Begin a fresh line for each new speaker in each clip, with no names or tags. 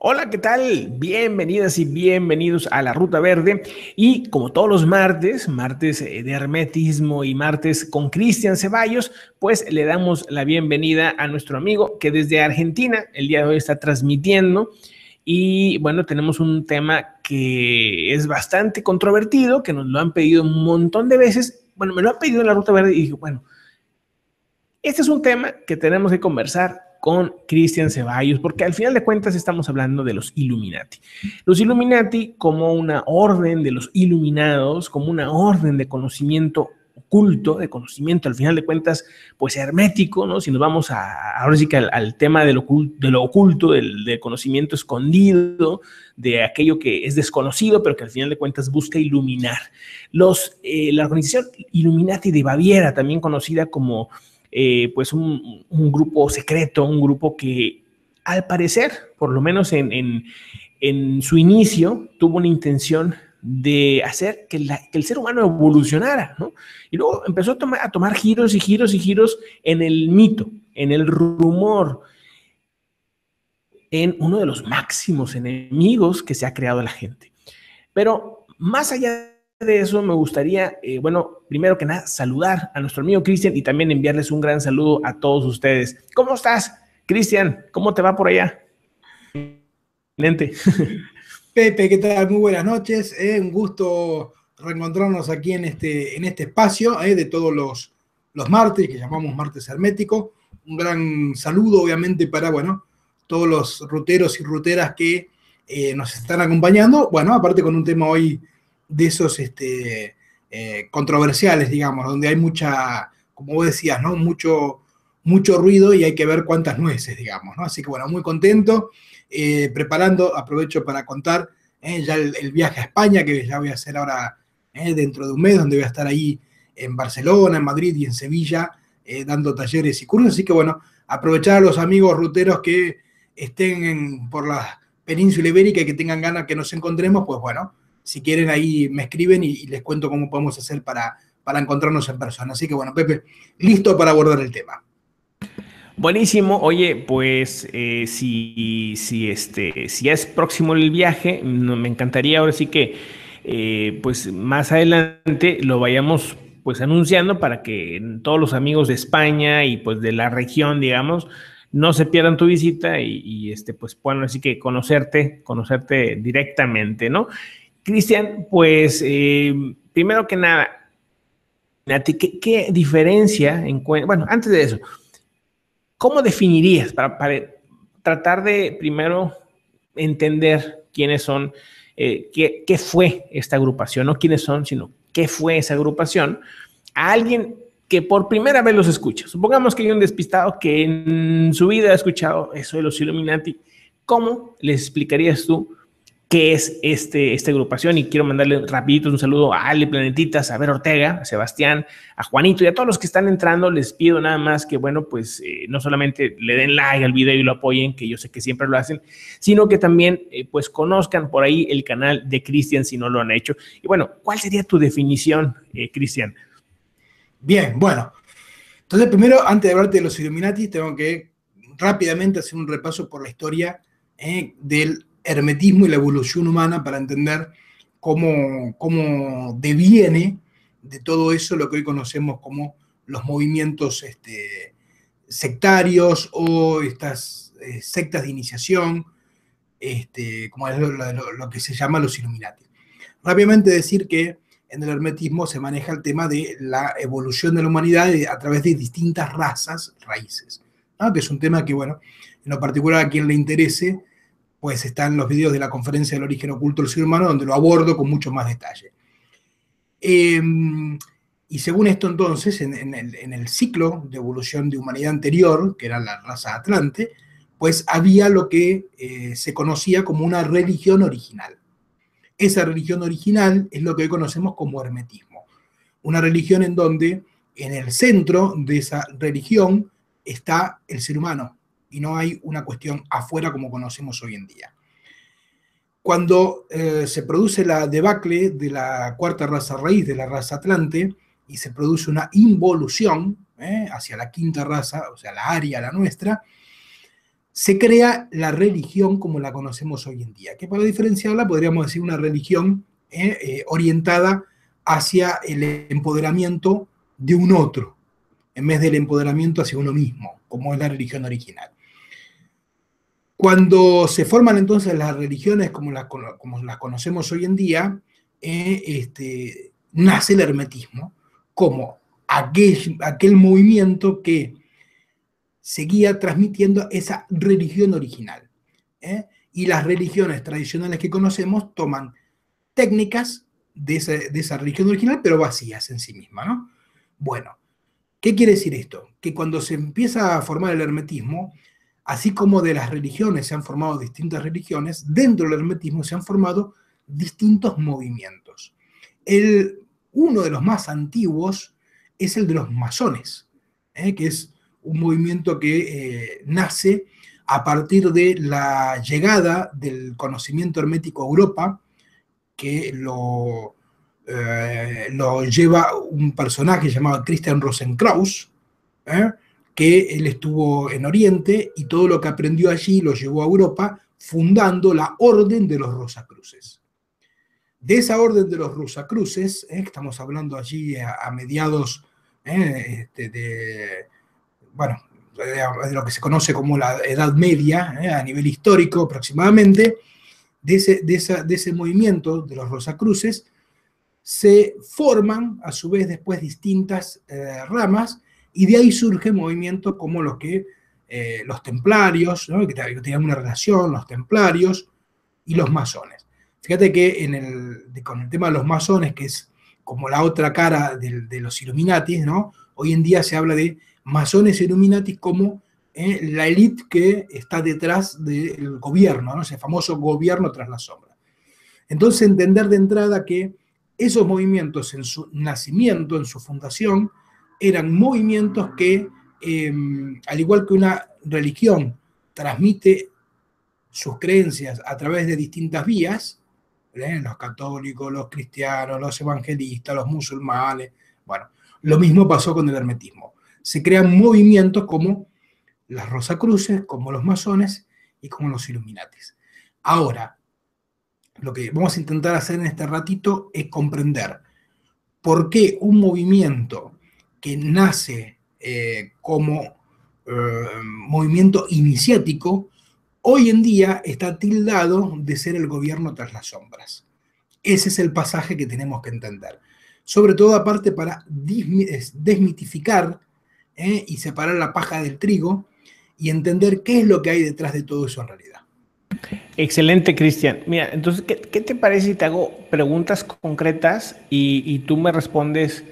Hola, ¿qué tal? Bienvenidas y bienvenidos a La Ruta Verde. Y como todos los martes, de hermetismo y martes con Cristian Ceballos, pues le damos la bienvenida a nuestro amigo que desde Argentina el día de hoy está transmitiendo. Y bueno, tenemos un tema que es bastante controvertido, que nos lo han pedido un montón de veces. Bueno, me lo han pedido en La Ruta Verde y dije, bueno, este es un tema que tenemos que conversar con Cristian Ceballos, porque al final de cuentas estamos hablando de los Illuminati. Los Illuminati como una orden de los iluminados, como una orden de conocimiento oculto, de conocimiento al final de cuentas, pues hermético, ¿no? Si nos vamos ahora sí que al tema de lo oculto, del conocimiento escondido, de aquello que es desconocido, pero que al final de cuentas busca iluminar. La organización Illuminati de Baviera, también conocida como pues un grupo secreto, un grupo que al parecer, por lo menos en su inicio, tuvo una intención de hacer que el ser humano evolucionara, ¿no? Y luego empezó a tomar giros y giros y giros en el mito, en el rumor, en uno de los máximos enemigos que se ha creado la gente. Pero más allá de eso, me gustaría, bueno, primero que nada, saludar a nuestro amigo Cristian y también enviarles un gran saludo a todos ustedes. ¿Cómo estás, Cristian? ¿Cómo te va por allá? Excelente.
Pepe, ¿qué tal? Muy buenas noches. Un gusto reencontrarnos aquí en este espacio de todos los martes, que llamamos martes hermético. Un gran saludo, obviamente, para, bueno, todos los ruteros y ruteras que nos están acompañando. Bueno, aparte con un tema hoy de esos controversiales, digamos, donde hay mucha, como vos decías, ¿no? Mucho ruido y hay que ver cuántas nueces, digamos, ¿no? Así que, bueno, muy contento. Preparando, aprovecho para contar ya el viaje a España, que ya voy a hacer ahora dentro de un mes, donde voy a estar ahí en Barcelona, en Madrid y en Sevilla, dando talleres y cursos. Así que bueno, aprovechar a los amigos ruteros que estén por la península ibérica y que tengan ganas que nos encontremos, pues bueno, si quieren ahí me escriben y les cuento cómo podemos hacer para encontrarnos en persona. Así que bueno, Pepe, listo para abordar el tema.
Buenísimo. Oye, pues si es próximo el viaje, me encantaría ahora sí que pues más adelante lo vayamos pues anunciando para que todos los amigos de España y pues de la región, digamos, no se pierdan tu visita y pues puedan así que conocerte directamente, ¿no? Cristian, pues primero que nada, ¿qué diferencia bueno, antes de eso, ¿cómo definirías para tratar de primero entender quiénes son, qué fue esta agrupación? No quiénes son, sino qué fue esa agrupación a alguien que por primera vez los escucha. Supongamos que hay un despistado que en su vida ha escuchado eso de los Illuminati. ¿Cómo les explicarías tú qué es esta agrupación? Y quiero mandarle rapidito un saludo a Ale Planetitas, a Ver Ortega, a Sebastián, a Juanito y a todos los que están entrando. Les pido nada más que, bueno, pues no solamente le den like al video y lo apoyen, que yo sé que siempre lo hacen, sino que también pues conozcan por ahí el canal de Cristian si no lo han hecho. Y bueno, ¿cuál sería tu definición, Cristian?
Bien, bueno. Entonces, primero, antes de hablarte de los Illuminati, tengo que rápidamente hacer un repaso por la historia del hermetismo y la evolución humana para entender cómo deviene de todo eso lo que hoy conocemos como los movimientos sectarios o estas sectas de iniciación, como es lo que se llama los Illuminati. Rápidamente decir que en el hermetismo se maneja el tema de la evolución de la humanidad a través de distintas razas raíces, ¿no? Que es un tema que, bueno, en lo particular a quien le interese, pues están los videos de la conferencia del origen oculto del ser humano, donde lo abordo con mucho más detalle. Y según esto entonces, en el ciclo de evolución de humanidad anterior, que era la raza Atlante, pues había lo que se conocía como una religión original. Esa religión original es lo que hoy conocemos como hermetismo. Una religión en donde en el centro de esa religión está el ser humano y no hay una cuestión afuera como conocemos hoy en día. Cuando se produce la debacle de la cuarta raza raíz, de la raza Atlante, y se produce una involución hacia la quinta raza, o sea, la Aria, la nuestra, se crea la religión como la conocemos hoy en día, que para diferenciarla podríamos decir una religión orientada hacia el empoderamiento de un otro, en vez del empoderamiento hacia uno mismo, como es la religión original. Cuando se forman entonces las religiones como las conocemos hoy en día, nace el hermetismo como aquel movimiento que seguía transmitiendo esa religión original. Y las religiones tradicionales que conocemos toman técnicas de esa religión original, pero vacías en sí misma, ¿no? Bueno, ¿qué quiere decir esto? Que cuando se empieza a formar el hermetismo, así como de las religiones se han formado distintas religiones, dentro del hermetismo se han formado distintos movimientos. Uno de los más antiguos es el de los masones, que es un movimiento que nace a partir de la llegada del conocimiento hermético a Europa, que lo lleva un personaje llamado Christian Rosenkraus, que él estuvo en Oriente y todo lo que aprendió allí lo llevó a Europa, fundando la Orden de los Rosacruces. De esa Orden de los Rosacruces, estamos hablando allí a mediados de lo que se conoce como la Edad Media, a nivel histórico aproximadamente, de ese movimiento de los Rosacruces, se forman a su vez después distintas ramas, y de ahí surgen movimientos como los templarios, ¿no? que tenían una relación, los templarios y los masones. Fíjate que con el tema de los masones, que es como la otra cara de los Illuminati, ¿no? Hoy en día se habla de masones e Illuminati como la élite que está detrás del gobierno, ¿no? Ese famoso gobierno tras la sombra. Entonces, entender de entrada que esos movimientos en su nacimiento, en su fundación, eran movimientos que, al igual que una religión transmite sus creencias a través de distintas vías, los católicos, los cristianos, los evangelistas, los musulmanes, bueno, lo mismo pasó con el hermetismo. Se crean movimientos como las Rosacruces, como los masones y como los Illuminatis. Ahora, lo que vamos a intentar hacer en este ratito es comprender por qué un movimiento que nace como movimiento iniciático, hoy en día está tildado de ser el gobierno tras las sombras. Ese es el pasaje que tenemos que entender. Sobre todo, aparte, para desmitificar y separar la paja del trigo y entender qué es lo que hay detrás de todo eso en realidad.
Excelente, Cristian. Mira, entonces, ¿qué te parece si te hago preguntas concretas y tú me respondes,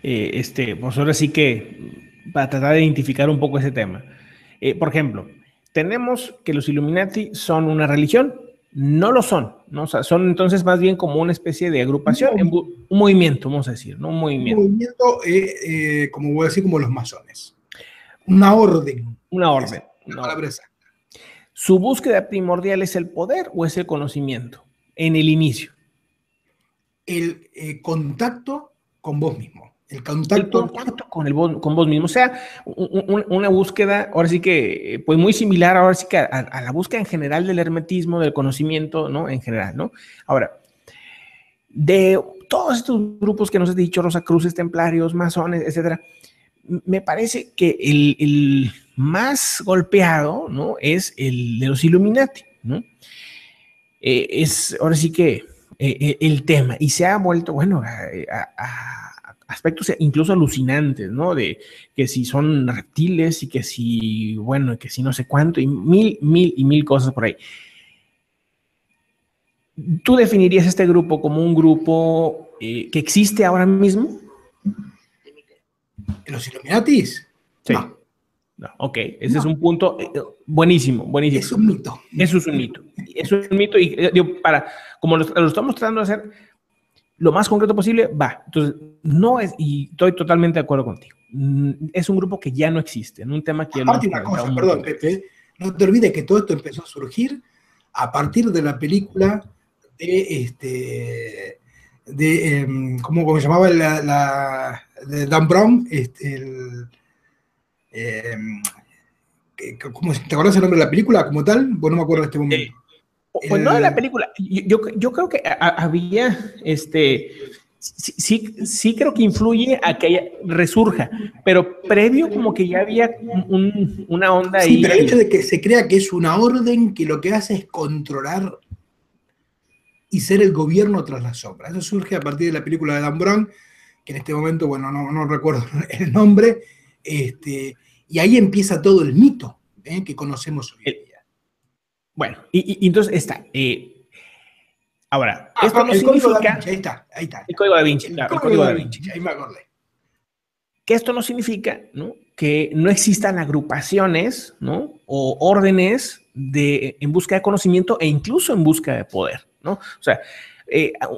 pues ahora sí que para tratar de identificar un poco ese tema? Por ejemplo, tenemos que los Illuminati son una religión. No lo son, ¿no? O sea, son entonces más bien como una especie de agrupación, un movimiento, vamos a decir, ¿no? Un movimiento.
Un movimiento, como voy a decir, como los masones. Una orden.
Una orden.
Una palabra exacta.
¿Su búsqueda primordial es el poder o es el conocimiento en el inicio?
El contacto con vos mismo. El contacto
con vos mismo. O sea, una búsqueda, ahora sí que, pues muy similar, ahora sí que a la búsqueda en general del hermetismo, del conocimiento, ¿no? En general, ¿no? Ahora, de todos estos grupos que nos has dicho, Rosacruces, Templarios, Masones, etcétera, me parece que el más golpeado, ¿no? Es el de los Illuminati, ¿no? Es ahora sí que el tema, y se ha vuelto, bueno, a aspectos incluso alucinantes, ¿no? De que si son reptiles y que si, bueno, que si no sé cuánto, y mil cosas por ahí. ¿Tú definirías este grupo como un grupo que existe ahora mismo?
¿Los Illuminatis?
Sí. No, ok, ese es un punto buenísimo, buenísimo.
Es un mito.
Eso es un mito. Es un mito y digo, como lo estamos tratando de hacer lo más concreto posible, va. Entonces, no es, y estoy totalmente de acuerdo contigo, es un grupo que ya no existe, en un tema que
aparte una cosa, perdón, Pepe, no te olvides que todo esto empezó a surgir a partir de la película ¿cómo se llamaba? De Dan Brown, que ¿te acordás el nombre de la película como tal? Bueno, no me acuerdo en este momento.
Pues no de la película. Yo creo que había, sí creo que influye a que resurja, pero previo como que ya había una onda ahí.
Sí, pero el hecho de que se crea que es una orden que lo que hace es controlar y ser el gobierno tras las sombras. Eso surge a partir de la película de Dan Brown, que en este momento, bueno, no recuerdo el nombre, y ahí empieza todo el mito que conocemos hoy en día.
Bueno, y entonces está. Ahora, esto no
el
significa...
Código Da Vinci, ahí está.
El Código Da Vinci, claro, el Código Da Vinci.
Ahí me acordé.
Que esto no significa, ¿no?, que no existan agrupaciones, ¿no?, o órdenes en busca de conocimiento e incluso en busca de poder, ¿no? O sea,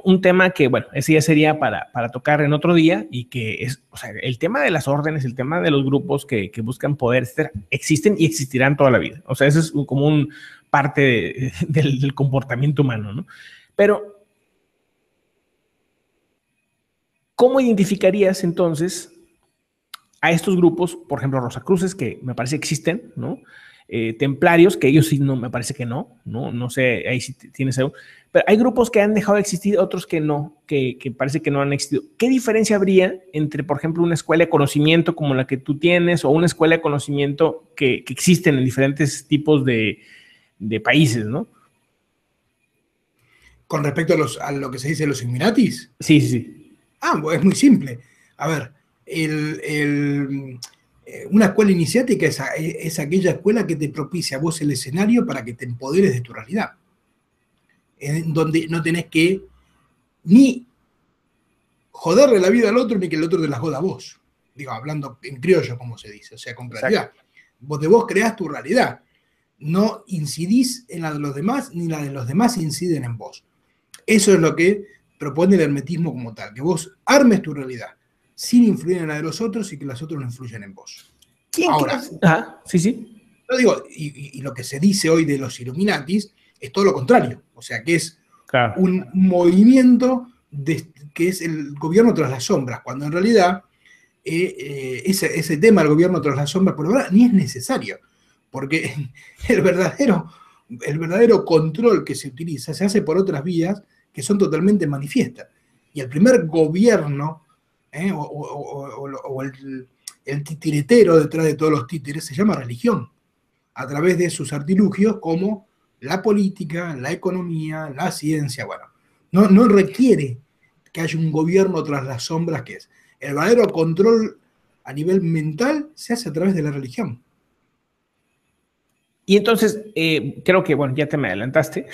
un tema que, bueno, ese ya sería para tocar en otro día, y que es, o sea, el tema de las órdenes, el tema de los grupos que buscan poder, etcétera, existen y existirán toda la vida. O sea, eso es como un parte del comportamiento humano, ¿no? Pero, ¿cómo identificarías entonces a estos grupos? Por ejemplo, Rosacruces, que me parece que existen, ¿no? Templarios, que ellos sí, no, me parece que no sé, ahí sí tienes algo. Pero hay grupos que han dejado de existir, otros que no, que parece que no han existido. ¿Qué diferencia habría entre, por ejemplo, una escuela de conocimiento como la que tú tienes, o una escuela de conocimiento que existen en diferentes tipos de países, ¿no?
Con respecto a lo que se dice de los Illuminatis.
Sí.
Pues es muy simple. A ver, una escuela iniciática es aquella escuela que te propicia a vos el escenario para que te empoderes de tu realidad. En donde no tenés que ni joderle la vida al otro, ni que el otro te la joda a vos. Digo, hablando en criollo, como se dice, o sea, con claridad. Vos creás tu realidad. No incidís en la de los demás, ni la de los demás inciden en vos. Eso es lo que propone el hermetismo como tal, que vos armes tu realidad sin influir en la de los otros y que los otros no influyan en vos. Ahora,
sí.
Yo digo, y lo que se dice hoy de los Illuminatis es todo lo contrario, o sea, que es un movimiento que es el gobierno tras las sombras, cuando en realidad ese tema del gobierno tras las sombras por ahora ni es necesario, porque el verdadero control que se utiliza se hace por otras vías que son totalmente manifiestas. Y el primer gobierno, o el titiritero detrás de todos los títeres, se llama religión, a través de sus artilugios como la política, la economía, la ciencia. Bueno, no requiere que haya un gobierno tras las sombras, que es el verdadero control a nivel mental se hace a través de la religión.
Y entonces, creo que, bueno, ya te me adelantaste,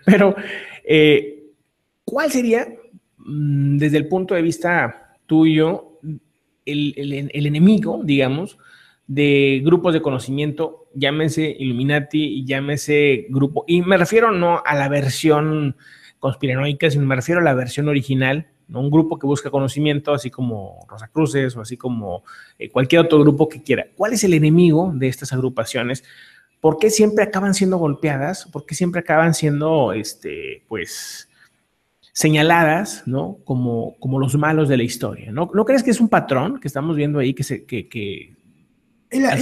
pero ¿cuál sería, desde el punto de vista tuyo, el enemigo, digamos, de grupos de conocimiento, llámese Illuminati y llámese grupo? Y me refiero no a la versión conspiranoica, sino me refiero a la versión original, ¿no? Un grupo que busca conocimiento, así como Rosacruces o así como cualquier otro grupo que quiera. ¿Cuál es el enemigo de estas agrupaciones? ¿Por qué siempre acaban siendo golpeadas? ¿Por qué siempre acaban siendo, pues, señaladas, ¿no?, como los malos de la historia? ¿No crees que es un patrón que estamos viendo ahí
es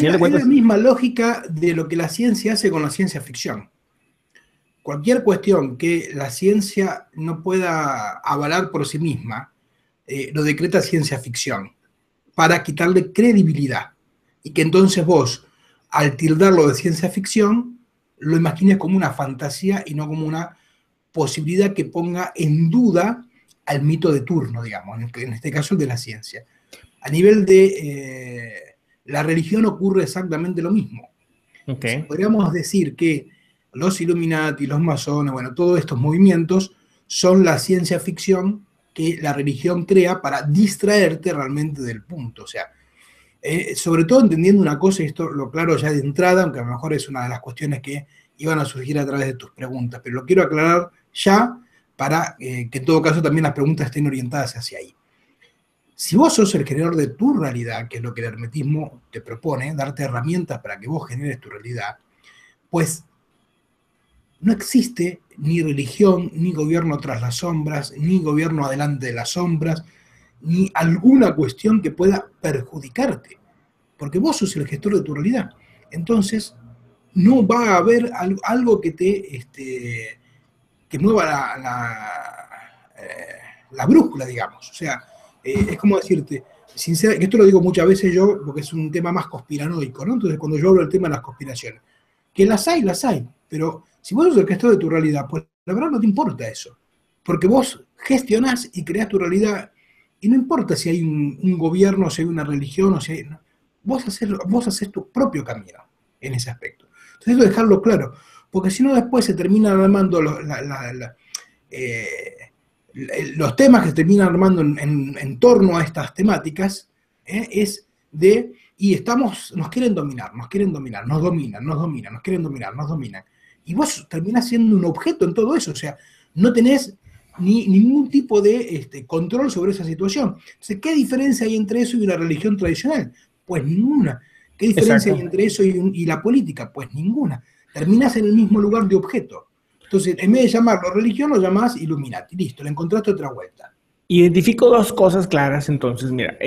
la misma lógica de lo que la ciencia hace con la ciencia ficción? Cualquier cuestión que la ciencia no pueda avalar por sí misma, lo decreta ciencia ficción, para quitarle credibilidad. Y que entonces vos, al tildarlo de ciencia ficción, lo imagines como una fantasía y no como una posibilidad que ponga en duda al mito de turno, digamos, en este caso el de la ciencia. A nivel de la religión ocurre exactamente lo mismo.
Okay.
Podríamos decir que los Illuminati, los masones, bueno, todos estos movimientos son la ciencia ficción que la religión crea para distraerte realmente del punto. O sea, sobre todo entendiendo una cosa, y esto lo aclaro ya de entrada, aunque a lo mejor es una de las cuestiones que iban a surgir a través de tus preguntas, pero lo quiero aclarar ya para que en todo caso también las preguntas estén orientadas hacia ahí. Si vos sos el creador de tu realidad, que es lo que el hermetismo te propone, darte herramientas para que vos generes tu realidad, pues no existe ni religión, ni gobierno tras las sombras, ni gobierno adelante de las sombras, ni alguna cuestión que pueda perjudicarte, porque vos sos el gestor de tu realidad. entonces no va a haber algo que que mueva la brújula, digamos. O sea, es como decirte, sinceramente, esto lo digo muchas veces yo, porque es un tema más conspiranoico, ¿no? Entonces, cuando yo hablo del tema de las conspiraciones, que las hay, pero si vos sos el gestor de tu realidad, pues la verdad no te importa eso, porque vos gestionás y creás tu realidad, y no importa si hay un gobierno, si hay una religión, o si hay, no. Vos haces tu propio camino en ese aspecto. Entonces, eso dejarlo claro, porque si no después se terminan armando eh, los temas que se terminan armando en torno a estas temáticas, es de, y nos quieren dominar, nos dominan, nos quieren dominar, nos dominan. Y vos terminás siendo un objeto en todo eso, o sea, no tenés ningún tipo de control sobre esa situación. Entonces, ¿qué diferencia hay entre eso y una religión tradicional? Pues ninguna. ¿Qué diferencia hay
Exacto.
entre eso y la política? Pues ninguna. Terminás en el mismo lugar de objeto. Entonces, en vez de llamarlo religión, lo llamás Illuminati. Listo, le encontraste otra vuelta.
Identifico dos cosas claras, entonces, mira,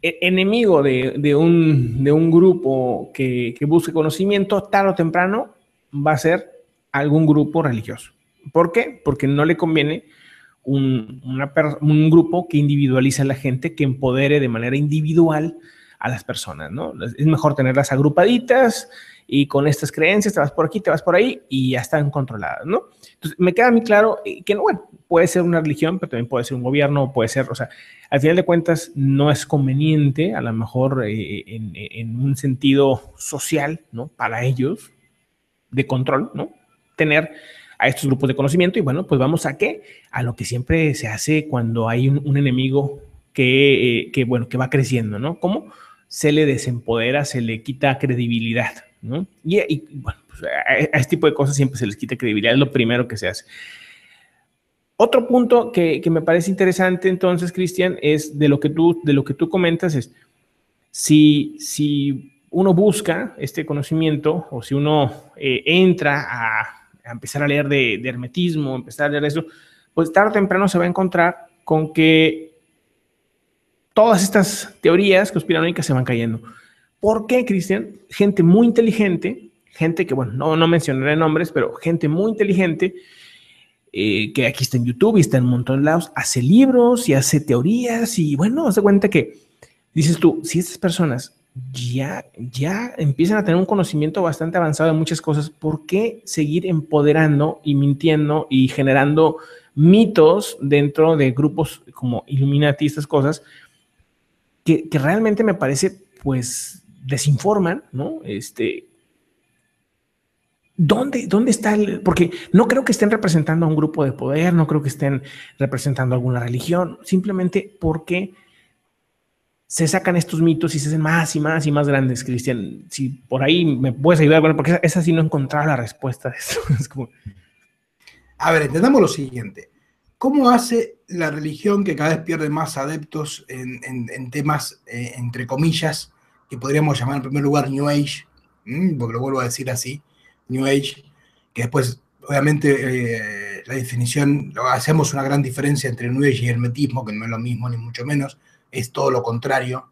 enemigo de un grupo que busque conocimiento, tarde o temprano va a ser algún grupo religioso. ¿Por qué? Porque no le conviene un grupo que individualiza a la gente, que empodere de manera individual a las personas, ¿no? Es mejor tenerlas agrupaditas y con estas creencias te vas por aquí, te vas por ahí y ya están controladas, ¿no? Entonces, me queda muy claro que, bueno, puede ser una religión, pero también puede ser un gobierno, puede ser, o sea, al final de cuentas no es conveniente, a lo mejor en un sentido social, ¿no? Para ellos, de control, ¿no? Tener a estos grupos de conocimiento y bueno, pues vamos a qué? A lo que siempre se hace cuando hay un enemigo bueno, que va creciendo, ¿no? ¿Cómo? Se le desempodera, se le quita credibilidad, ¿no? Y bueno, pues a este tipo de cosas siempre se les quita credibilidad, es lo primero que se hace. Otro punto que me parece interesante entonces, Cristian, es de lo que tú comentas, es si uno busca este conocimiento o si uno entra a empezar a leer de hermetismo, empezar a leer eso, pues tarde o temprano se va a encontrar con que todas estas teorías conspiranoicas se van cayendo. ¿Por qué, Cristian? Gente muy inteligente, gente que, bueno, no mencionaré nombres, pero gente muy inteligente, que aquí está en YouTube y está en un montón de lados, hace libros y hace teorías y, bueno, se cuenta que dices tú, si estas personas ya empiezan a tener un conocimiento bastante avanzado de muchas cosas, ¿por qué seguir empoderando y mintiendo y generando mitos dentro de grupos como Illuminati, estas cosas, que realmente me parece, pues, desinforman, ¿no? ¿Dónde está porque no creo que estén representando a un grupo de poder, no creo que estén representando a alguna religión, simplemente porque se sacan estos mitos y se hacen más y más y más grandes, Cristian. Si por ahí me puedes ayudar, bueno, porque esa sí no he encontrado la respuesta de esto. Es como...
A ver, entendamos lo siguiente. ¿Cómo hace la religión que cada vez pierde más adeptos en temas, entre comillas, que podríamos llamar en primer lugar New Age? Porque lo vuelvo a decir así, New Age, que después, obviamente, la definición, hacemos una gran diferencia entre New Age y hermetismo, que no es lo mismo ni mucho menos, es todo lo contrario.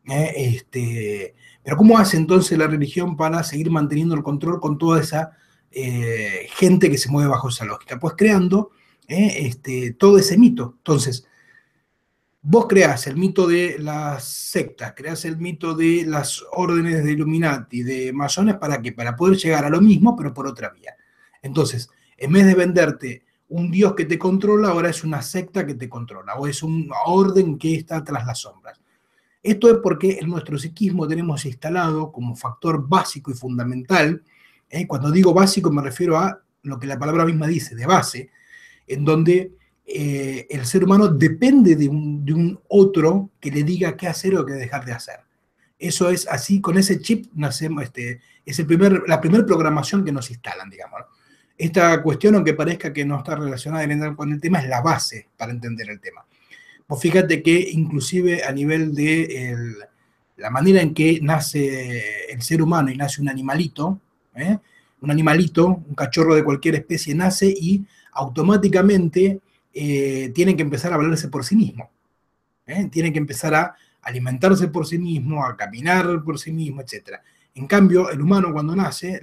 Pero ¿cómo hace entonces la religión para seguir manteniendo el control con toda esa gente que se mueve bajo esa lógica? Pues creando todo ese mito. Entonces, vos creás el mito de las sectas, creás el mito de las órdenes de Illuminati, de masones, ¿para qué? Para poder llegar a lo mismo, pero por otra vía. Entonces, en vez de venderte un Dios que te controla, ahora es una secta que te controla, o es una orden que está tras las sombras. Esto es porque en nuestro psiquismo tenemos instalado como factor básico y fundamental, cuando digo básico me refiero a lo que la palabra misma dice, de base, en donde el ser humano depende de un otro que le diga qué hacer o qué dejar de hacer. Eso es así, con ese chip nacemos, es la primera programación que nos instalan, digamos. Esta cuestión, aunque parezca que no está relacionada con el tema, es la base para entender el tema. Pues fíjate que inclusive a nivel de la manera en que nace el ser humano y nace un animalito, un cachorro de cualquier especie nace y automáticamente tienen que empezar a valerse por sí mismo. Tienen que empezar a alimentarse por sí mismo, a caminar por sí mismo, etc. En cambio, el humano cuando nace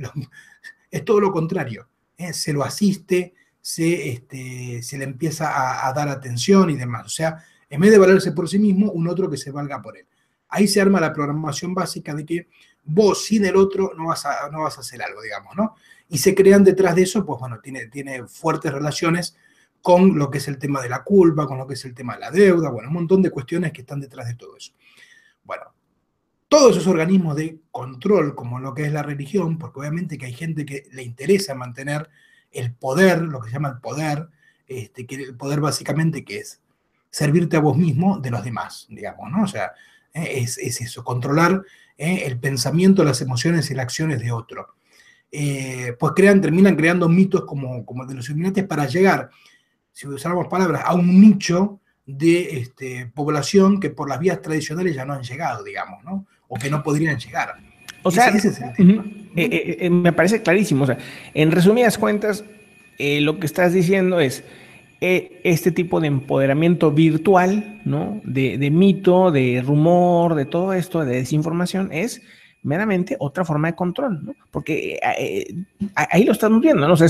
es todo lo contrario, ¿eh? Se lo asiste, se le empieza a dar atención y demás. O sea, en vez de valerse por sí mismo, un otro que se valga por él. Ahí se arma la programación básica de que vos sin el otro no vas a hacer algo, digamos, ¿no? Y se crean detrás de eso, pues bueno, tiene fuertes relaciones con lo que es el tema de la culpa, con lo que es el tema de la deuda, bueno, un montón de cuestiones que están detrás de todo eso. Bueno, todos esos organismos de control, como lo que es la religión, porque obviamente que hay gente que le interesa mantener el poder, lo que se llama el poder, que el poder básicamente que es servirte a vos mismo de los demás, digamos, ¿no? O sea, es eso, controlar el pensamiento, las emociones y las acciones de otro. Pues terminan creando mitos como el de los Illuminati para llegar, si usáramos palabras, a un nicho de población que por las vías tradicionales ya no han llegado, digamos, ¿no? O que no podrían llegar.
O sea,
ese es el tema.
Me parece clarísimo. O sea, en resumidas cuentas, lo que estás diciendo es este tipo de empoderamiento virtual, ¿no? De mito, de rumor, de todo esto, de desinformación, es meramente otra forma de control, ¿no? Porque ahí lo estamos viendo, ¿no? O sea,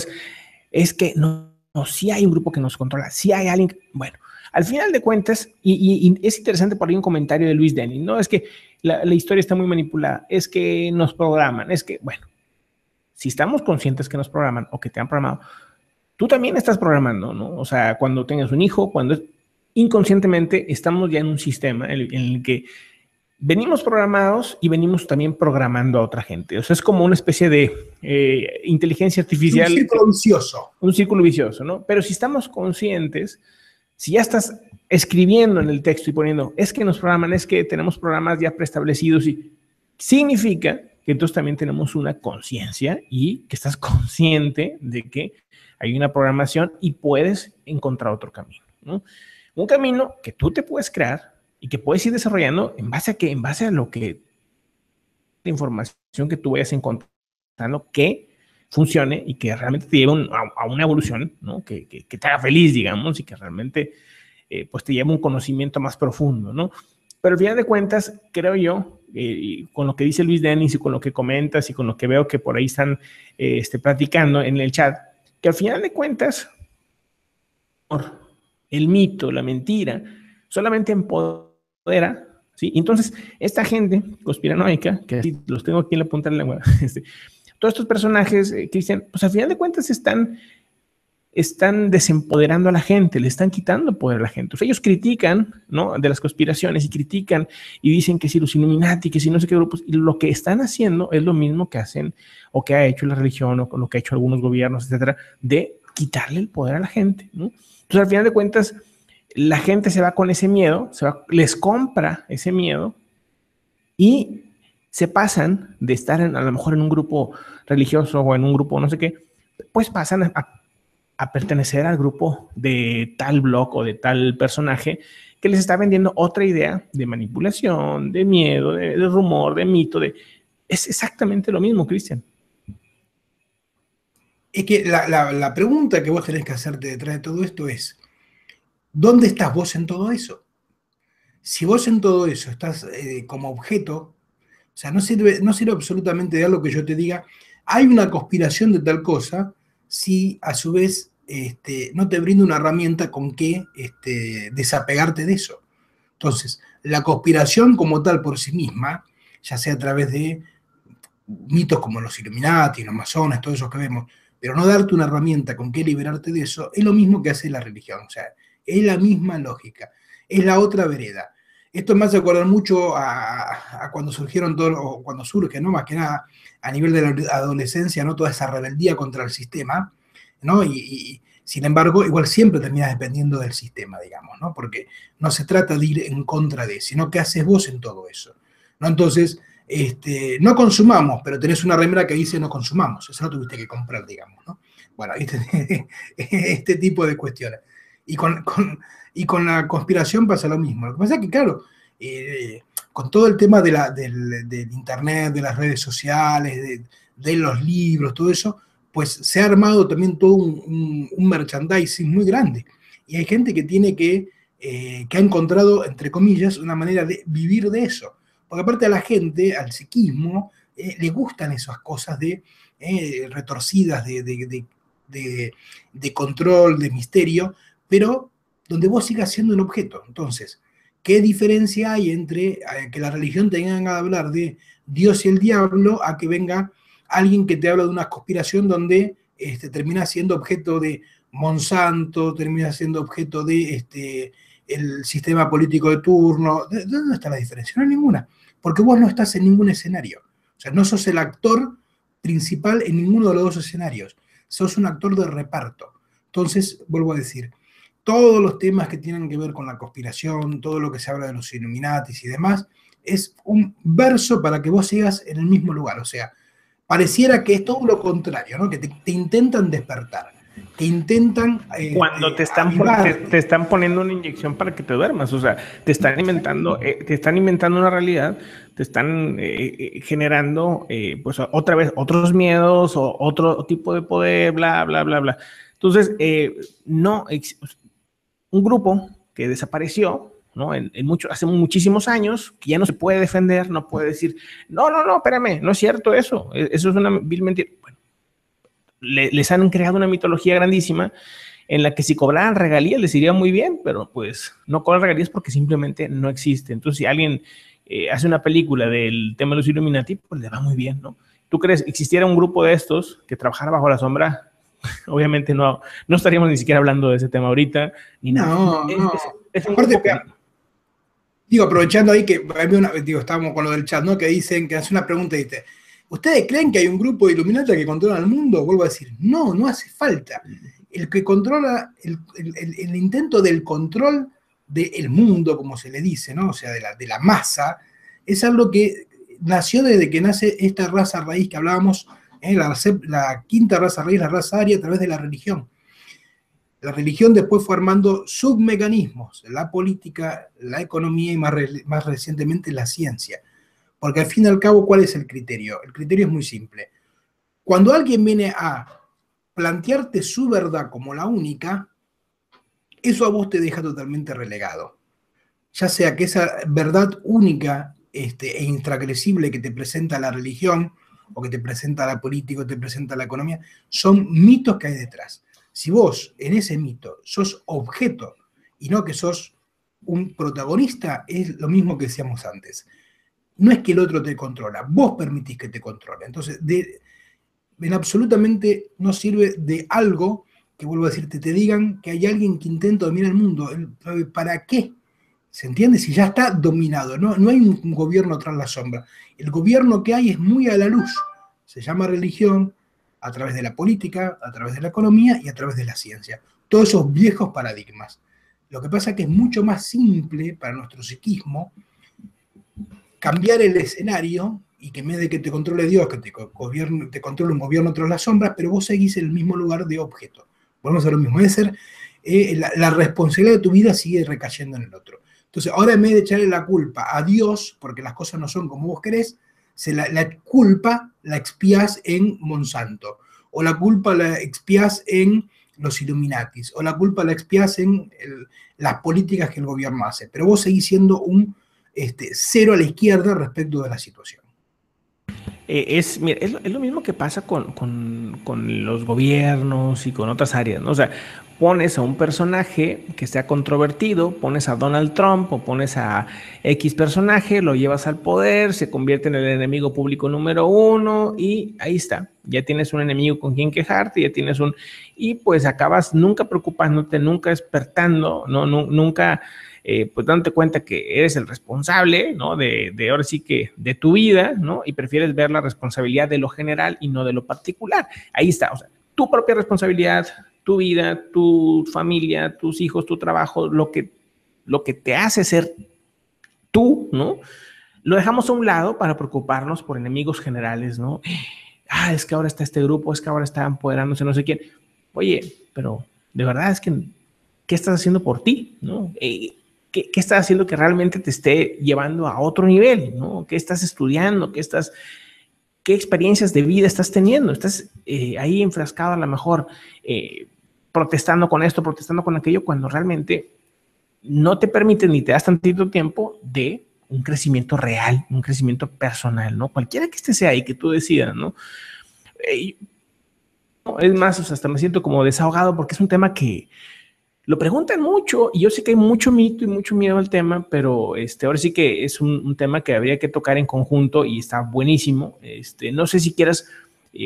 es que no, sí hay un grupo que nos controla, sí hay alguien que, bueno, al final de cuentas, y es interesante por ahí un comentario de Luis Denning, ¿no? Es que la historia está muy manipulada, es que nos programan, es que, bueno, si estamos conscientes que nos programan o que te han programado, tú también estás programando, ¿no? O sea, cuando tengas un hijo, cuando inconscientemente estamos ya en un sistema en el que venimos programados y venimos también programando a otra gente. O sea, es como una especie de inteligencia artificial.
Un círculo vicioso.
Un círculo vicioso, ¿no? Pero si estamos conscientes, si ya estás escribiendo en el texto y poniendo, es que nos programan, es que tenemos programas ya preestablecidos, y significa que entonces también tenemos una conciencia y que estás consciente de que hay una programación y puedes encontrar otro camino, ¿no? Un camino que tú te puedes crear y que puedes ir desarrollando en base a qué, en base a lo que la información que tú vayas encontrando que funcione y que realmente te lleve a una evolución, ¿no? Que te haga feliz, digamos, y que realmente pues te lleve un conocimiento más profundo, ¿no? Pero al final de cuentas, creo yo, con lo que dice Luis Dennis y con lo que comentas y con lo que veo que por ahí están platicando en el chat, que al final de cuentas, el mito, la mentira, solamente empodera, ¿sí? Entonces, esta gente conspiranoica, que así los tengo aquí en la punta de la lengua, todos estos personajes, Cristian, pues al final de cuentas están desempoderando a la gente, le están quitando poder a la gente. O sea, ellos critican, ¿no?, de las conspiraciones y critican y dicen que si los Illuminati, que si no sé qué grupos, y lo que están haciendo es lo mismo que hacen o que ha hecho la religión o lo que ha hecho algunos gobiernos, etcétera, de quitarle el poder a la gente, ¿no? Entonces, al final de cuentas, la gente se va con ese miedo, les compra ese miedo y se pasan de estar a lo mejor en un grupo religioso o en un grupo no sé qué, pues pasan a pertenecer al grupo de tal blog o de tal personaje que les está vendiendo otra idea de manipulación, de miedo, de rumor, de mito. Es exactamente lo mismo, Cristian.
Es que la pregunta que vos tenés que hacerte detrás de todo esto es, ¿dónde estás vos en todo eso? Si vos en todo eso estás como objeto, o sea, no sirve absolutamente de algo que yo te diga, hay una conspiración de tal cosa, si a su vez no te brinda una herramienta con que desapegarte de eso. Entonces, la conspiración como tal por sí misma, ya sea a través de mitos como los Illuminati, los masones, todos esos que vemos, pero no darte una herramienta con que liberarte de eso, es lo mismo que hace la religión. O sea, es la misma lógica, es la otra vereda. Esto me hace acordar mucho a cuando surgieron todos, o cuando surge, ¿no? Más que nada a nivel de la adolescencia, ¿no? Toda esa rebeldía contra el sistema, ¿no? Y sin embargo, igual siempre terminas dependiendo del sistema, digamos, ¿no? Porque no se trata de ir en contra de, sino qué haces vos en todo eso, ¿no? Entonces, no consumamos, pero tenés una remera que dice no consumamos, eso lo tuviste que comprar, digamos, ¿no? Bueno, este tipo de cuestiones. Y con la conspiración pasa lo mismo. Lo que pasa es que, claro, con todo el tema del internet, de las redes sociales, de los libros, todo eso, pues se ha armado también todo un merchandising muy grande. Y hay gente que que ha encontrado, entre comillas, una manera de vivir de eso. Porque aparte a la gente, al psiquismo, le gustan esas cosas retorcidas de control, de misterio, pero donde vos sigas siendo un objeto. Entonces, ¿qué diferencia hay entre que la religión te venga a hablar de Dios y el diablo a que venga alguien que te habla de una conspiración donde termina siendo objeto de Monsanto, termina siendo objeto de el sistema político de turno? ¿De dónde está la diferencia? No hay ninguna, porque vos no estás en ningún escenario. O sea, no sos el actor principal en ninguno de los dos escenarios. Sos un actor de reparto. Entonces, vuelvo a decir, todos los temas que tienen que ver con la conspiración, todo lo que se habla de los Illuminatis y demás, es un verso para que vos sigas en el mismo lugar. O sea, pareciera que es todo lo contrario, ¿no? Que te intentan despertar, te intentan
cuando te están poniendo una inyección para que te duermas, o sea, te están inventando una realidad, te están generando, pues otra vez, otros miedos o otro tipo de poder, bla, bla, bla, bla. Entonces, un grupo que desapareció, ¿no? Hace muchísimos años, que ya no se puede defender, no puede decir, no, espérame, no es cierto eso, eso es una vil mentira. Bueno, les han creado una mitología grandísima en la que si cobraran regalías les iría muy bien, pero pues no cobran regalías porque simplemente no existe. Entonces, si alguien hace una película del tema de los Illuminati, pues le va muy bien, ¿no? ¿Tú crees que existiera un grupo de estos que trabajara bajo la sombra? Obviamente no estaríamos ni siquiera hablando de ese tema ahorita, ni nada.
No.
Es un
Aparte,
grupo
digo, aprovechando ahí que estábamos con lo del chat, ¿no? Que dicen, que hace una pregunta y dice, ¿ustedes creen que hay un grupo de Illuminati que controla el mundo? Vuelvo a decir, no hace falta. El que controla, el intento del control del mundo, como se le dice, ¿no? O sea, de la masa, es algo que nació desde que nace esta raza raíz que hablábamos, la quinta raza raíz, la raza aria, a través de la religión. La religión después fue armando submecanismos, la política, la economía y más recientemente la ciencia. Porque al fin y al cabo, ¿cuál es el criterio? El criterio es muy simple. Cuando alguien viene a plantearte su verdad como la única, eso a vos te deja totalmente relegado. Ya sea que esa verdad única e intracrecible que te presenta la religión, o que te presenta la política, o te presenta la economía, son mitos que hay detrás. Si vos en ese mito sos objeto y no que sos un protagonista, es lo mismo que decíamos antes. No es que el otro te controla, vos permitís que te controle. Entonces, en absolutamente no sirve de algo que, vuelvo a decirte, te digan que hay alguien que intenta dominar el mundo. ¿Para qué? ¿Se entiende? Si ya está dominado, no hay un gobierno tras la sombra. El gobierno que hay es muy a la luz. Se llama religión, a través de la política, a través de la economía y a través de la ciencia. Todos esos viejos paradigmas. Lo que pasa es que es mucho más simple para nuestro psiquismo cambiar el escenario y que en vez de que te controle Dios, que te controle un gobierno tras las sombras, pero vos seguís en el mismo lugar de objeto. Volvemos a lo mismo, es ser, la responsabilidad de tu vida sigue recayendo en el otro. Entonces, ahora en vez de echarle la culpa a Dios, porque las cosas no son como vos querés, la culpa la expías en Monsanto, o la culpa la expías en los Illuminatis, o la culpa la expías en las políticas que el gobierno hace, pero vos seguís siendo un cero a la izquierda respecto de la situación.
Es lo mismo que pasa con los gobiernos y con otras áreas, ¿no? O sea, pones a un personaje que sea controvertido, pones a Donald Trump o pones a X personaje, lo llevas al poder, se convierte en el enemigo público número 1 y ahí está. Ya tienes un enemigo con quien quejarte, y pues acabas nunca preocupándote, nunca despertando, nunca pues dándote cuenta que eres el responsable, ¿no? De ahora sí que de tu vida, ¿no? Y prefieres ver la responsabilidad de lo general y no de lo particular. Ahí está, o sea, tu propia responsabilidad, tu vida, tu familia, tus hijos, tu trabajo, lo que te hace ser tú, ¿no? Lo dejamos a un lado para preocuparnos por enemigos generales, ¿no? Es que ahora está este grupo, es que ahora está empoderándose no sé quién. Oye, pero de verdad es que, ¿qué estás haciendo por ti, no? ¿Qué estás haciendo que realmente te esté llevando a otro nivel, ¿no? ¿Qué estás estudiando? ¿Qué experiencias de vida estás teniendo? Estás ahí enfrascado a lo mejor protestando con esto, protestando con aquello, cuando realmente no te permiten ni te das tantito tiempo de un crecimiento real, un crecimiento personal, ¿no? Cualquiera que este sea y que tú decidas, ¿no? Es más, o sea, hasta me siento como desahogado porque es un tema que lo preguntan mucho y yo sé que hay mucho mito y mucho miedo al tema, pero ahora sí que es un tema que habría que tocar en conjunto y está buenísimo. No sé si quieras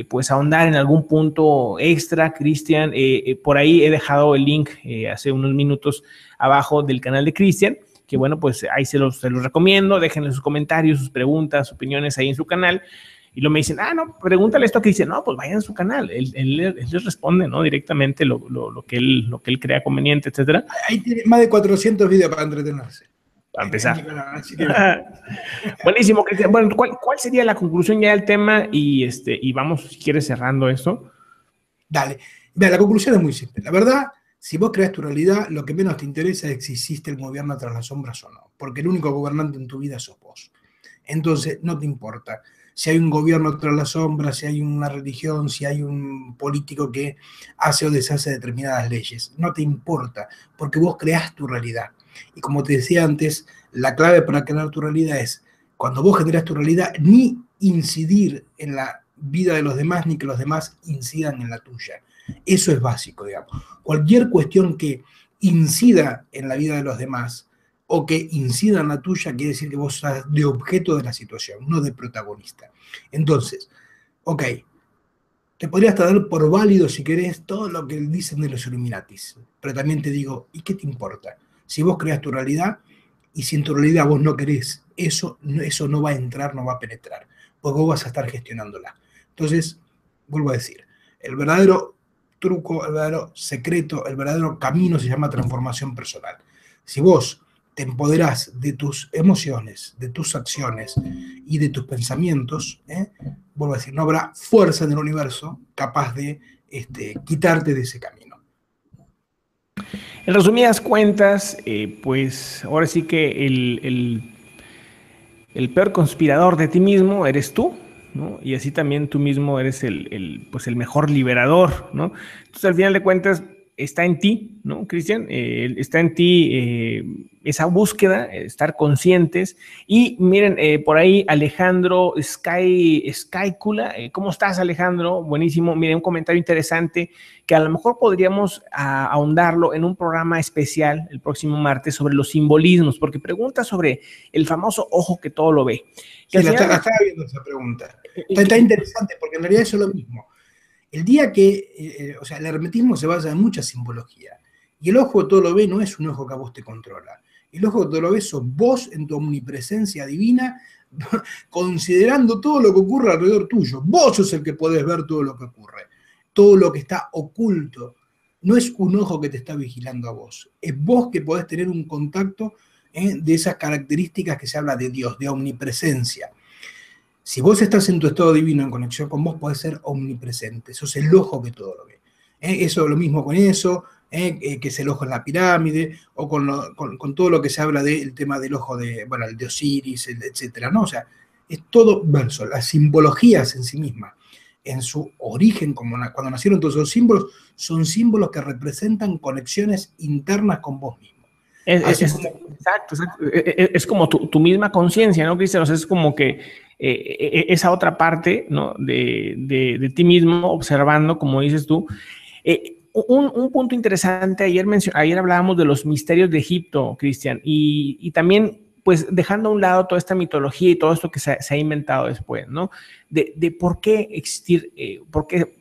pues ahondar en algún punto extra, Cristian. Por ahí he dejado el link hace unos minutos abajo del canal de Cristian, que bueno, pues ahí se los recomiendo. Déjenle sus comentarios, sus preguntas, opiniones ahí en su canal. Y luego me dicen, no, pregúntale esto que dice, no, pues vayan a su canal, él les responde, ¿no? Directamente lo que él crea conveniente, etcétera.
Ahí tiene más de 400 videos para entretenerse.
Para empezar. Buenísimo, Cristian. Bueno, ¿cuál sería la conclusión ya del tema? Y vamos, si quieres, cerrando esto.
Dale. Mira, la conclusión es muy simple. La verdad, si vos creas tu realidad, lo que menos te interesa es si existe el gobierno tras las sombras o no, porque el único gobernante en tu vida sos vos. Entonces, no te importa si hay un gobierno tras las sombras, si hay una religión, si hay un político que hace o deshace determinadas leyes. No te importa, porque vos creás tu realidad. Y como te decía antes, la clave para crear tu realidad es, cuando vos generás tu realidad, ni incidir en la vida de los demás, ni que los demás incidan en la tuya. Eso es básico, digamos. Cualquier cuestión que incida en la vida de los demás, o que incida en la tuya, quiere decir que vos sos de objeto de la situación, no de protagonista. Entonces, ok, te podría hasta dar por válido, si querés, todo lo que dicen de los Illuminatis, pero también te digo, ¿y qué te importa? Si vos creas tu realidad, y si en tu realidad vos no querés, eso no va a entrar, no va a penetrar, porque vos vas a estar gestionándola. Entonces, vuelvo a decir, el verdadero truco, el verdadero secreto, el verdadero camino se llama transformación personal. Si vos te empoderás de tus emociones, de tus acciones y de tus pensamientos, vuelvo a decir, no habrá fuerza en el universo capaz de quitarte de ese camino.
En resumidas cuentas, pues ahora sí que el peor conspirador de ti mismo eres tú, ¿no? Y así también tú mismo eres pues el mejor liberador, ¿no? Entonces, al final de cuentas, está en ti, ¿no, Cristian? Está en ti esa búsqueda, estar conscientes. Y miren, por ahí Alejandro Skycula, ¿cómo estás, Alejandro? Buenísimo. Miren, un comentario interesante que a lo mejor podríamos ahondarlo en un programa especial el próximo martes sobre los simbolismos, porque pregunta sobre el famoso ojo que todo lo ve.
Sí, la estaba viendo esa pregunta. Está interesante, porque en realidad eso es lo mismo. El día que, o sea, el hermetismo se basa en mucha simbología. Y el ojo que todo lo ve no es un ojo que a vos te controla. El ojo que todo lo ve sos vos en tu omnipresencia divina, considerando todo lo que ocurre alrededor tuyo. Vos sos el que podés ver todo lo que ocurre. Todo lo que está oculto. No es un ojo que te está vigilando a vos. Es vos que podés tener un contacto de esas características que se habla de Dios, de omnipresencia. Si vos estás en tu estado divino, en conexión con vos, podés ser omnipresente. Sos el ojo que todo lo ve. Eso lo mismo con eso, que es el ojo en la pirámide, o con todo lo que se habla del tema del ojo de, bueno, el de Osiris, etcétera, ¿no? O sea, es todo verso. Las simbologías en sí mismas, en su origen, cuando nacieron todos esos símbolos, son símbolos que representan conexiones internas con vos mismo.
Exacto. Es como tu misma conciencia, ¿no, Cristian? O sea, es como que esa otra parte, ¿no? de ti mismo observando, como dices tú. Un punto interesante, ayer hablábamos de los misterios de Egipto, Cristian, y también pues dejando a un lado toda esta mitología y todo esto que se ha inventado después, ¿no? De por qué existir, por qué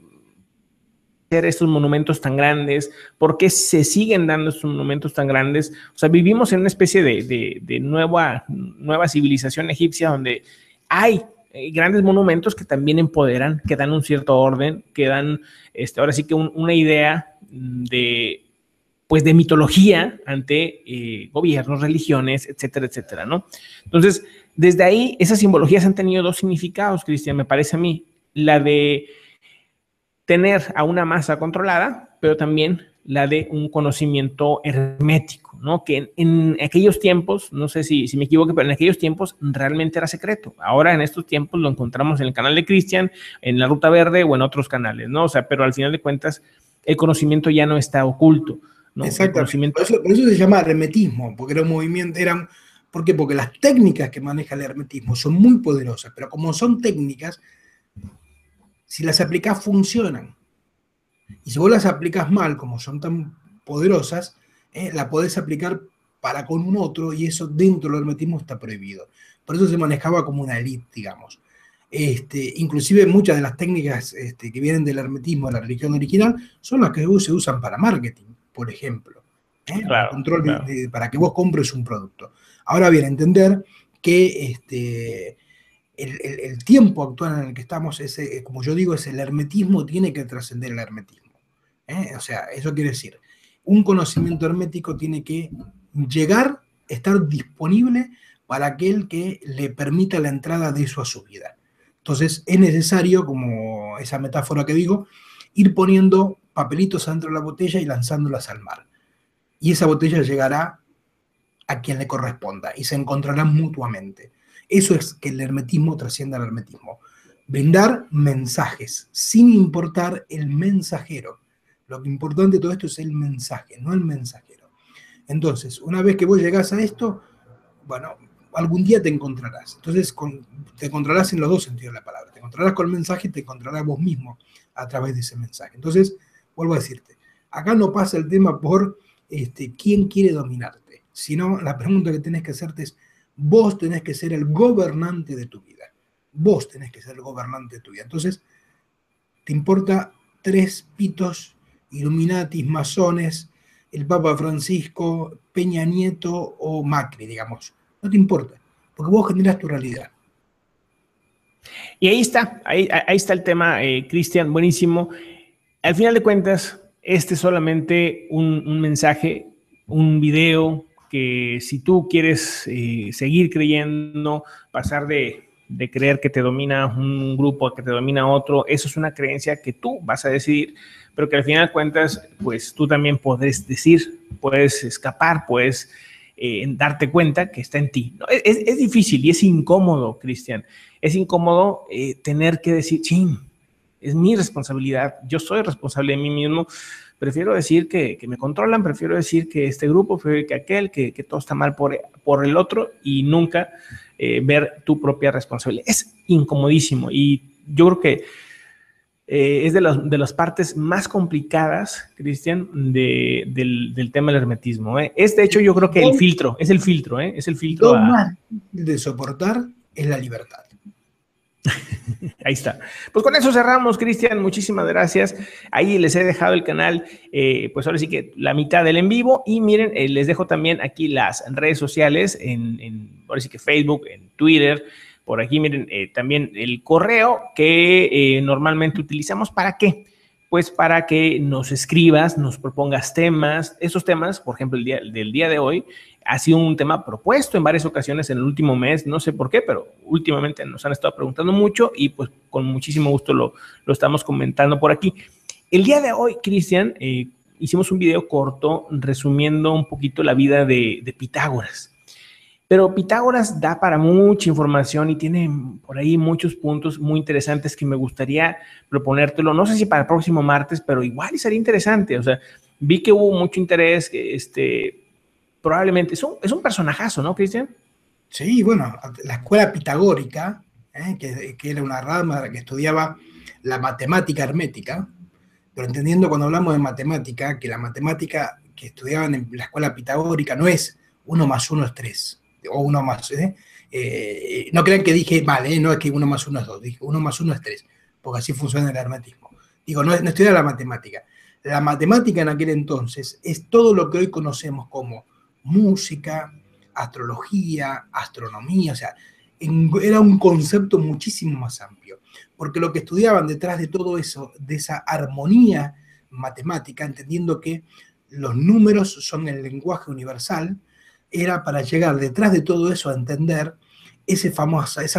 hacer estos monumentos tan grandes, por qué se siguen dando estos monumentos tan grandes. O sea, vivimos en una especie de nueva civilización egipcia donde hay grandes monumentos que también empoderan, que dan un cierto orden, que dan ahora sí que una idea de mitología ante gobiernos, religiones, etcétera, etcétera, ¿no? Entonces, desde ahí, esas simbologías han tenido dos significados, Cristian, me parece a mí. La de tener a una masa controlada, pero también la de un conocimiento hermético, ¿no? Que en aquellos tiempos, no sé si me equivoco, pero en aquellos tiempos realmente era secreto. Ahora en estos tiempos lo encontramos en el canal de Cristian, en la Ruta Verde o en otros canales, ¿no? O sea, pero al final de cuentas el conocimiento ya no está oculto, ¿no?
Exactamente. Por eso se llama hermetismo, porque era un movimiento, eran ¿Por qué? Porque las técnicas que maneja el hermetismo son muy poderosas, pero como son técnicas, si las aplicás funcionan. Y si vos las aplicas mal, como son tan poderosas, la podés aplicar para con un otro y eso dentro del hermetismo está prohibido. Por eso se manejaba como una elite, digamos. Inclusive muchas de las técnicas que vienen del hermetismo, de la religión original, son las que se usan para marketing, por ejemplo, para
Claro,
control
claro.
para que vos compres un producto. Ahora bien, entender que el tiempo actual en el que estamos, como yo digo, es el hermetismo, tiene que trascender el hermetismo. O sea, eso quiere decir, un conocimiento hermético tiene que llegar, estar disponible para aquel que le permita la entrada de eso a su vida. Entonces es necesario, como esa metáfora que digo, ir poniendo papelitos dentro de la botella y lanzándolas al mar. Y esa botella llegará a quien le corresponda y se encontrarán mutuamente. Eso es que el hermetismo trascienda al hermetismo. Brindar mensajes sin importar el mensajero. Lo importante de todo esto es el mensaje, no el mensajero. Entonces, una vez que vos llegás a esto, bueno, algún día te encontrarás. Entonces, te encontrarás en los dos sentidos de la palabra. Te encontrarás con el mensaje y te encontrarás vos mismo a través de ese mensaje. Entonces, vuelvo a decirte, acá no pasa el tema por quién quiere dominarte, sino la pregunta que tenés que hacerte es, vos tenés que ser el gobernante de tu vida. Vos tenés que ser el gobernante de tu vida. Entonces, te importa 3 pitos, Illuminatis, masones, el Papa Francisco, Peña Nieto o Macri, digamos. No te importa, porque vos generás tu realidad.
Y ahí está, ahí está el tema, Cristian, buenísimo. Al final de cuentas, este es solamente un mensaje, un video que si tú quieres seguir creyendo, pasar de creer que te domina un grupo a que te domina otro, eso es una creencia que tú vas a decidir, pero que al final de cuentas, pues tú también puedes decir, puedes escapar, puedes darte cuenta que está en ti. ¿No? Es difícil y es incómodo, Cristian. Es incómodo tener que decir, ching, es mi responsabilidad, yo soy responsable de mí mismo, prefiero decir que me controlan, prefiero decir que este grupo, prefiero que aquel, que todo está mal por el otro y nunca ver tu propia responsabilidad. Es incomodísimo y yo creo que es de las partes más complicadas, Cristian, del tema del hermetismo. Es de hecho yo creo que el filtro, es el filtro, es el filtro
Lo más difícil de soportar es la libertad.
Ahí está. Pues con eso cerramos, Cristian. Muchísimas gracias. Ahí les he dejado el canal, pues ahora sí que la mitad del en vivo. Y miren, les dejo también aquí las redes sociales, ahora sí que Facebook, en Twitter. Por aquí, miren, también el correo que normalmente utilizamos. ¿Para qué? Pues para que nos escribas, nos propongas temas. Esos temas, por ejemplo, del día de hoy, ha sido un tema propuesto en varias ocasiones en el último mes, no sé por qué, pero últimamente nos han estado preguntando mucho y pues con muchísimo gusto lo estamos comentando por aquí. El día de hoy, Cristian, hicimos un video corto resumiendo un poquito la vida de Pitágoras. Pero Pitágoras da para mucha información y tiene por ahí muchos puntos muy interesantes que me gustaría proponértelo. No sé si para el próximo martes, pero igual sería interesante. O sea, vi que hubo mucho interés, probablemente es un personajazo, ¿no, Cristian?
Sí, bueno, la escuela pitagórica, que era una rama que estudiaba la matemática hermética, pero entendiendo cuando hablamos de matemática, que la matemática que estudiaban en la escuela pitagórica no es 1 más 1 es 3, o 1 más, no crean que dije, vale, no es que 1 más 1 es 2, dije 1 más 1 es 3, porque así funciona el hermetismo. Digo, no estudia la matemática. La matemática en aquel entonces es todo lo que hoy conocemos como música, astrología, astronomía, o sea, era un concepto muchísimo más amplio, porque lo que estudiaban detrás de todo eso, de esa armonía matemática, entendiendo que los números son el lenguaje universal, era para llegar detrás de todo eso a entender esa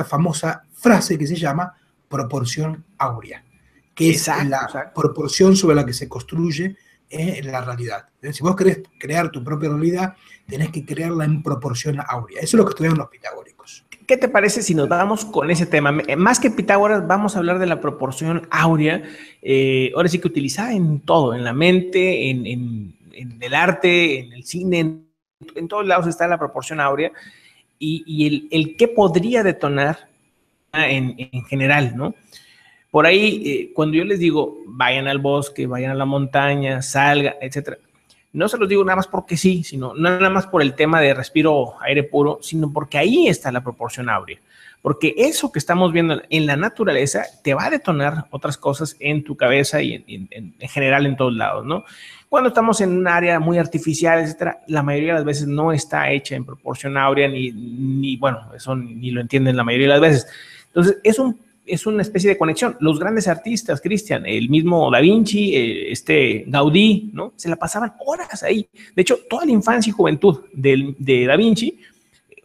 famosa frase que se llama proporción áurea, que es la proporción sobre la que se construye la realidad. Si vos querés crear tu propia realidad, tenés que crearla en proporción áurea. Eso es lo que estudiaron los pitagóricos.
¿Qué te parece si nos vamos con ese tema? Más que Pitágoras, vamos a hablar de la proporción áurea, ahora sí que utilizada en todo, en la mente, en el arte, en el cine, en todos lados está la proporción áurea. y el qué podría detonar en general, ¿no? Por ahí, cuando yo les digo, vayan al bosque, vayan a la montaña, salga, etcétera, no se los digo nada más porque sí, sino no nada más por el tema de respiro aire puro, sino porque ahí está la proporción áurea. Porque eso que estamos viendo en la naturaleza te va a detonar otras cosas en tu cabeza y en general en todos lados, ¿no? Cuando estamos en un área muy artificial, etcétera, la mayoría de las veces no está hecha en proporción áurea, ni bueno, eso ni lo entienden la mayoría de las veces. Entonces, es una especie de conexión. Los grandes artistas, Cristian, el mismo Da Vinci, Gaudí, ¿no? Se la pasaban horas ahí. De hecho, toda la infancia y juventud de Da Vinci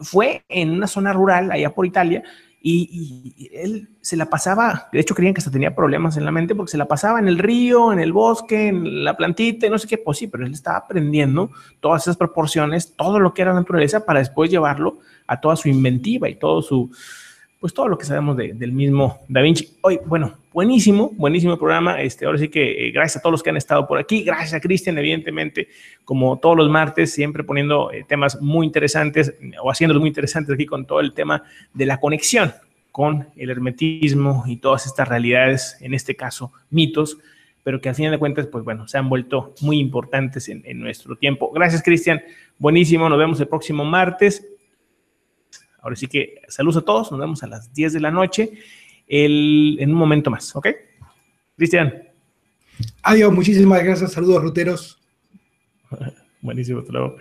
fue en una zona rural allá por Italia y él se la pasaba, de hecho creían que hasta tenía problemas en la mente porque se la pasaba en el río, en el bosque, en la plantita, no sé qué, pues sí, pero él estaba aprendiendo todas esas proporciones, todo lo que era naturaleza para después llevarlo a toda su inventiva y todo su, pues todo lo que sabemos del mismo Da Vinci. Hoy, bueno, buenísimo programa. Ahora sí que gracias a todos los que han estado por aquí. Gracias a Cristian, evidentemente, como todos los martes, siempre poniendo temas muy interesantes o haciéndolos muy interesantes aquí con todo el tema de la conexión con el hermetismo y todas estas realidades, en este caso, mitos, pero que al final de cuentas, pues bueno, se han vuelto muy importantes en nuestro tiempo. Gracias, Cristian. Buenísimo. Nos vemos el próximo martes. Ahora sí que saludos a todos, nos vemos a las 10 de la noche en un momento más, ¿ok? Cristian.
Adiós, muchísimas gracias, saludos ruteros.
Buenísimo, hasta luego.